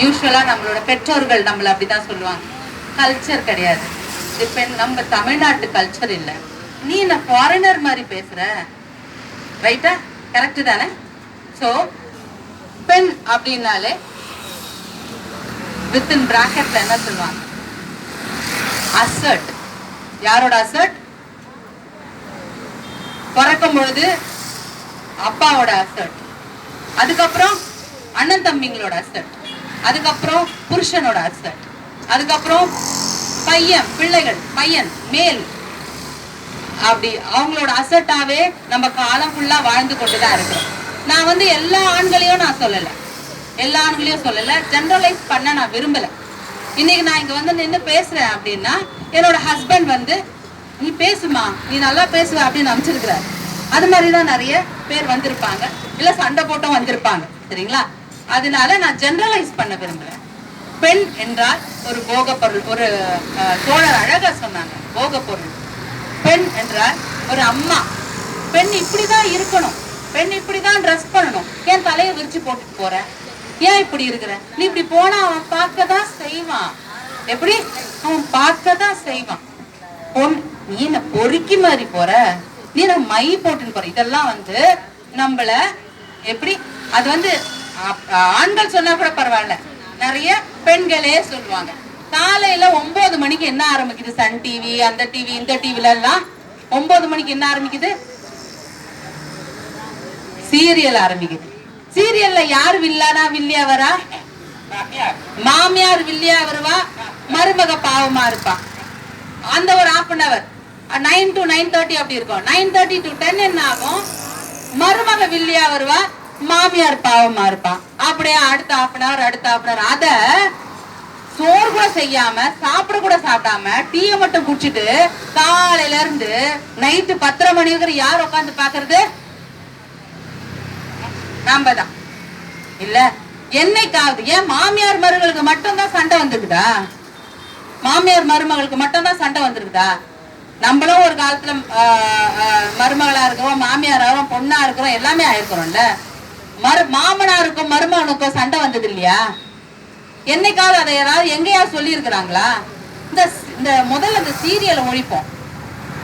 யூஸ்வலா நம்மளோட பெற்றோர்கள் நம்மள அப்படிதான் சொல்லுவாங்க. கல்ச்சர் கிடையாது இது, நம்ம தமிழ்நாட்டு கல்ச்சர் இல்ல. நீ என்ன ஃபாரினர் மாதிரி பேசுற, ரைட்டா? கரெக்ட் தானே? சோ பெண் அப்படின்னாலே வித்தின் பிராக்கெட்ல என்ன சொல்லுவாங்க? அசர்ட். யாரோட அசர்ட்? பிறக்கும் பொழுது அப்பாவோட அசர்ட், அதுக்கப்புறம் அண்ணன் தம்பிங்களோட அசர்ட், அதுக்கப்புறம் புருஷனோட அசர்ட், அதுக்கப்புறம் பையன் பிள்ளைகள் பையன் மேல், அப்படி அவங்களோட அசட்டாவே நம்ம காலம் ஃபுல்லா வாழ்ந்து கொண்டுதான் இருக்கிறோம். நான் வந்து எல்லா ஆண்களையும் நான் சொல்லல, எல்லா ஆண்களையும் சொல்லல, ஜெனரலைஸ் பண்ண நான் விரும்பல. இன்னைக்கு நான் இங்க வந்து நின்று பேசுறேன் அப்படின்னா என்னோட ஹஸ்பண்ட் வந்து நீ பேசுமா, நீ நல்லா பேசுவ அப்படின்னு அமைச்சிருக்கிறார். அது மாதிரிதான் நிறைய பேர் வந்திருப்பாங்க, இல்ல சண்டை போட்டும் வந்திருப்பாங்க, சரிங்களா? அதனால நான் ஜெனரலைஸ் பண்ண விரும்பல. பெண் என்றால் ஒரு போக பொருள். ஒரு தோழர் அழகா சொன்னாங்க, போக பொருள். பெண் என்றால் ஒரு அம்மா. பெண் இப்படிதான் இருக்கணும், பெண் இப்படிதான் ட்ரெஸ் பண்ணணும். ஏன் தலையை விரிச்சு போட்டுட்டு போற, ஏன் இப்படி இருக்கிற, நீ இப்படி போனா அவன் பார்க்கதான் செய்வான். எப்படி? அவன் பார்க்கதான் செய்வான். பொன், நீ என்ன பொறுக்கி மாதிரி போற, நீ என்ன மை போட்டுன்னு போற. இதெல்லாம் வந்து நம்மள எப்படி, அது வந்து ஆண்கள் சொன்னா கூட பரவாயில்ல, நிறைய பெண்களே சொல்லுவாங்க. காலையில 9 மணிக்கு என்ன ஆரம்பிக்குது? சன் டிவி, அந்த டிவி, இந்த டிவில எல்லாம் 9 மணிக்கு என்ன ஆரம்பிக்குது? சீரியல் ஆரம்பிக்குது. சீரியல்ல யார் வில்லானா வில்லியா வரா? மாமியார் வில்லியா வருவா, மருமக பாவமா இருப்பா. அந்த ஒரு ½ an hour 9 to 9:30 அப்படி இருக்கும். 9:30 to 10 என்ன ஆகும்? மருமக வில்லியா வருவா, மாமியார் பாவமா இருப்பான். அப்படியே அடுத்த ½ an hour, அடுத்த ½ an hour. அத சோறு கூட செய்யாம, சாப்பிட கூட சாப்பிடாம, டீயை மட்டும் குடிச்சிட்டு காலையில இருந்து நைட்டு 10:30 மணி வரைக்கும் யார் உட்காந்து பாக்குறது? நாம தான் இல்ல. என்னைக்காவது ஏன் மாமியார் மருமகளுக்கு மட்டும் தான் சண்டை வந்துருக்குதா? மாமியார் மருமகளுக்கு மட்டும் தான் சண்டை வந்திருக்குதா? நம்மளும் ஒரு காலத்துல மருமகளா இருக்கிறோம், மாமியாரும் பொண்ணா இருக்கிறோம், எல்லாமே ஆயிருக்கிறோம்ல. மாமனாருக்கும் மருமகனுக்கும் சண்டை வந்தது இல்லையா? என்னைக்காவது அதை யாராவது எங்கேயாவது சொல்லி இருக்கிறாங்களா? இந்த முதல்ல இந்த சீரியலை ஒழிப்போம்.